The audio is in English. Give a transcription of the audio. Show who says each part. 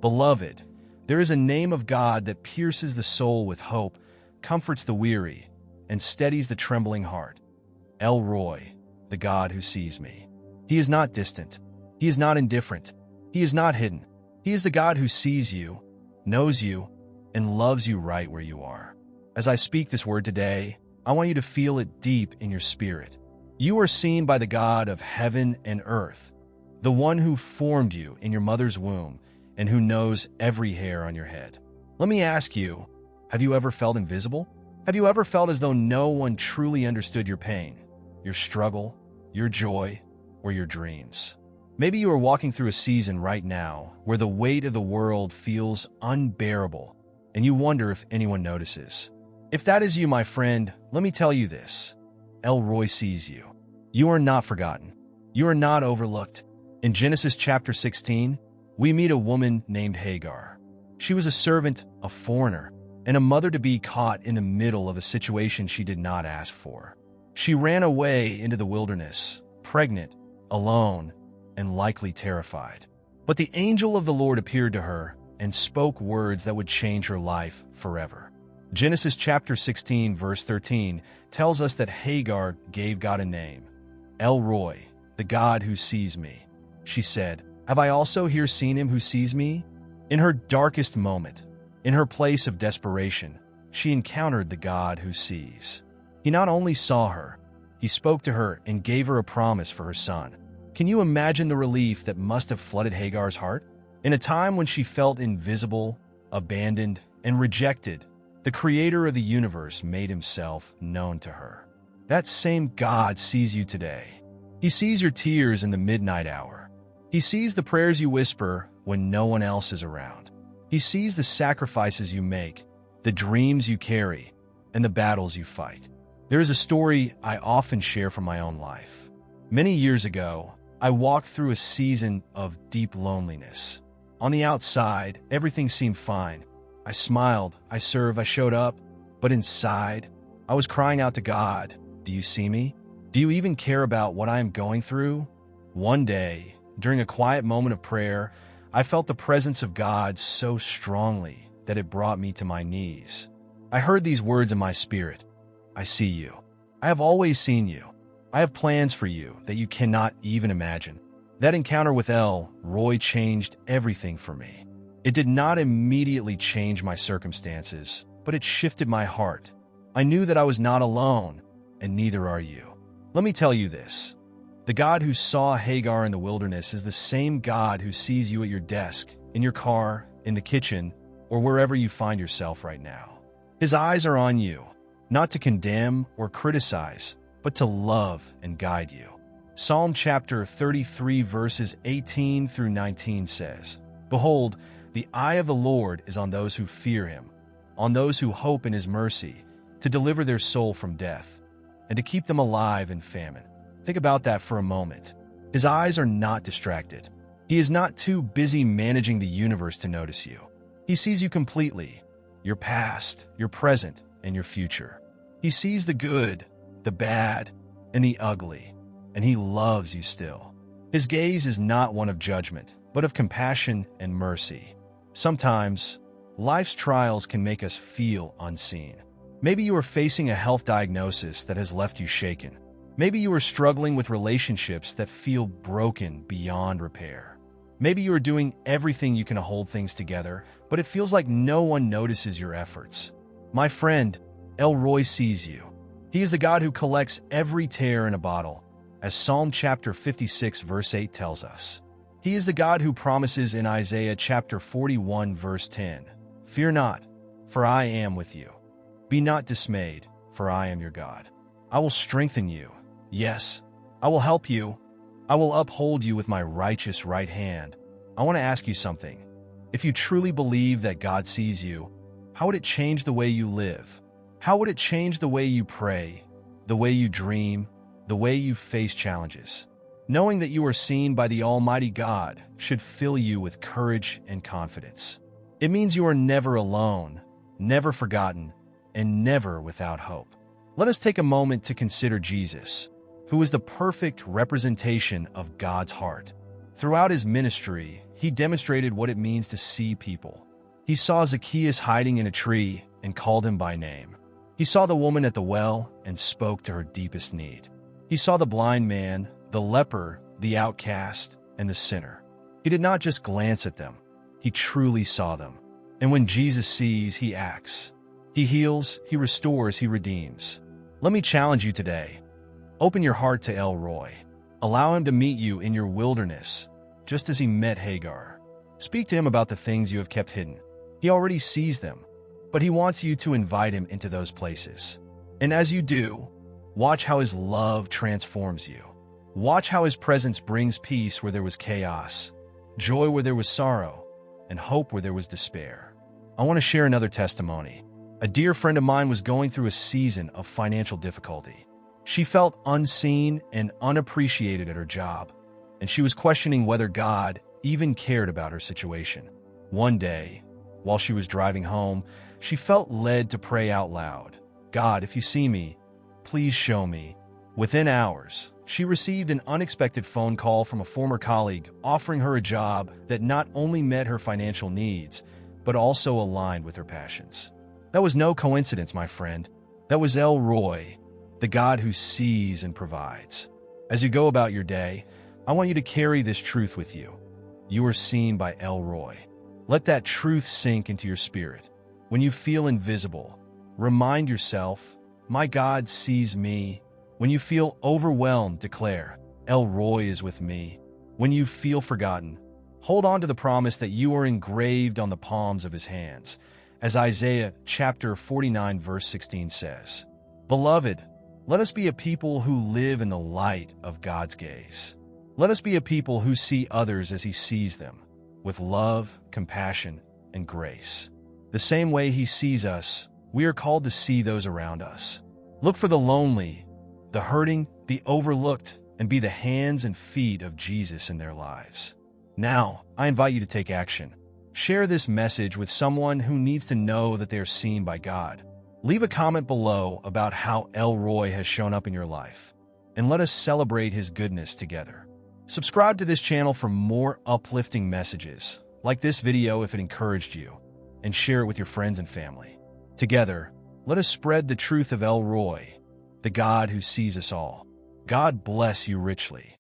Speaker 1: Beloved, there is a name of God that pierces the soul with hope, comforts the weary, and steadies the trembling heart. El Roi, the God who sees me. He is not distant. He is not indifferent. He is not hidden. He is the God who sees you, knows you, and loves you right where you are. As I speak this word today, I want you to feel it deep in your spirit. You are seen by the God of heaven and earth, the one who formed you in your mother's womb and who knows every hair on your head. Let me ask you, have you ever felt invisible? Have you ever felt as though no one truly understood your pain, your struggle, your joy, or your dreams? Maybe you are walking through a season right now where the weight of the world feels unbearable, and you wonder if anyone notices. If that is you, my friend, let me tell you this. El Roi sees you. You are not forgotten. You are not overlooked. In Genesis chapter 16, we meet a woman named Hagar. She was a servant, a foreigner, and a mother-to-be caught in the middle of a situation she did not ask for. She ran away into the wilderness, pregnant, alone, and likely terrified. But the angel of the Lord appeared to her and spoke words that would change her life forever. Genesis chapter 16, verse 13, tells us that Hagar gave God a name. El Roi, the God who sees me. She said, "Have I also here seen him who sees me?" In her darkest moment, in her place of desperation, she encountered the God who sees. He not only saw her, he spoke to her and gave her a promise for her son. Can you imagine the relief that must have flooded Hagar's heart? In a time when she felt invisible, abandoned, and rejected, the creator of the universe made himself known to her. That same God sees you today. He sees your tears in the midnight hour. He sees the prayers you whisper when no one else is around. He sees the sacrifices you make, the dreams you carry, and the battles you fight. There is a story I often share from my own life. Many years ago, I walked through a season of deep loneliness. On the outside, everything seemed fine. I smiled, I served, I showed up, but inside, I was crying out to God, "Do you see me? Do you even care about what I am going through?" One day, during a quiet moment of prayer, I felt the presence of God so strongly that it brought me to my knees. I heard these words in my spirit, "I see you. I have always seen you. I have plans for you that you cannot even imagine." That encounter with El Roi changed everything for me. It did not immediately change my circumstances, but it shifted my heart. I knew that I was not alone, and neither are you. Let me tell you this. The God who saw Hagar in the wilderness is the same God who sees you at your desk, in your car, in the kitchen, or wherever you find yourself right now. His eyes are on you, not to condemn or criticize, but to love and guide you. Psalm chapter 33 verses 18 through 19 says, "Behold, the eye of the Lord is on those who fear him, on those who hope in his mercy, to deliver their soul from death, and to keep them alive in famine." Think about that for a moment. His eyes are not distracted. He is not too busy managing the universe to notice you. He sees you completely, your past, your present, and your future. He sees the good, the bad, and the ugly, and he loves you still. His gaze is not one of judgment, but of compassion and mercy. Sometimes, life's trials can make us feel unseen. Maybe you are facing a health diagnosis that has left you shaken. Maybe you are struggling with relationships that feel broken beyond repair. Maybe you are doing everything you can to hold things together, but it feels like no one notices your efforts. My friend, El Roi sees you. He is the God who collects every tear in a bottle, as Psalm chapter 56 verse 8 tells us. He is the God who promises in Isaiah chapter 41 verse 10, "Fear not, for I am with you. Be not dismayed, for I am your God. I will strengthen you. Yes, I will help you. I will uphold you with my righteous right hand." I want to ask you something. If you truly believe that God sees you, how would it change the way you live? How would it change the way you pray, the way you dream, the way you face challenges? Knowing that you are seen by the Almighty God should fill you with courage and confidence. It means you are never alone, never forgotten, and never without hope. Let us take a moment to consider Jesus, who is the perfect representation of God's heart. Throughout his ministry, he demonstrated what it means to see people. He saw Zacchaeus hiding in a tree and called him by name. He saw the woman at the well and spoke to her deepest need. He saw the blind man, the leper, the outcast, and the sinner. He did not just glance at them. He truly saw them. And when Jesus sees, he acts. He heals, he restores, he redeems. Let me challenge you today. Open your heart to El Roi. Allow him to meet you in your wilderness, just as he met Hagar. Speak to him about the things you have kept hidden. He already sees them, but he wants you to invite him into those places. And as you do, watch how his love transforms you. Watch how his presence brings peace where there was chaos, joy where there was sorrow, and hope where there was despair. I want to share another testimony. A dear friend of mine was going through a season of financial difficulty. She felt unseen and unappreciated at her job, and she was questioning whether God even cared about her situation. One day, while she was driving home, she felt led to pray out loud, "God, if you see me, please show me." Within hours, she received an unexpected phone call from a former colleague offering her a job that not only met her financial needs, but also aligned with her passions. That was no coincidence, my friend. That was El Roi, the God who sees and provides. As you go about your day, I want you to carry this truth with you. You are seen by El Roi. Let that truth sink into your spirit. When you feel invisible, remind yourself, "My God sees me." When you feel overwhelmed, declare, "El Roi is with me." When you feel forgotten, hold on to the promise that you are engraved on the palms of his hands, as Isaiah chapter 49 verse 16 says. Beloved, let us be a people who live in the light of God's gaze. Let us be a people who see others as he sees them, with love, compassion, and grace. The same way he sees us, we are called to see those around us. Look for the lonely, the hurting, the overlooked, and be the hands and feet of Jesus in their lives. Now, I invite you to take action. Share this message with someone who needs to know that they are seen by God. Leave a comment below about how El Roi has shown up in your life, and let us celebrate his goodness together. Subscribe to this channel for more uplifting messages, like this video if it encouraged you, and share it with your friends and family. Together, let us spread the truth of El Roi, the God who sees us all. God bless you richly.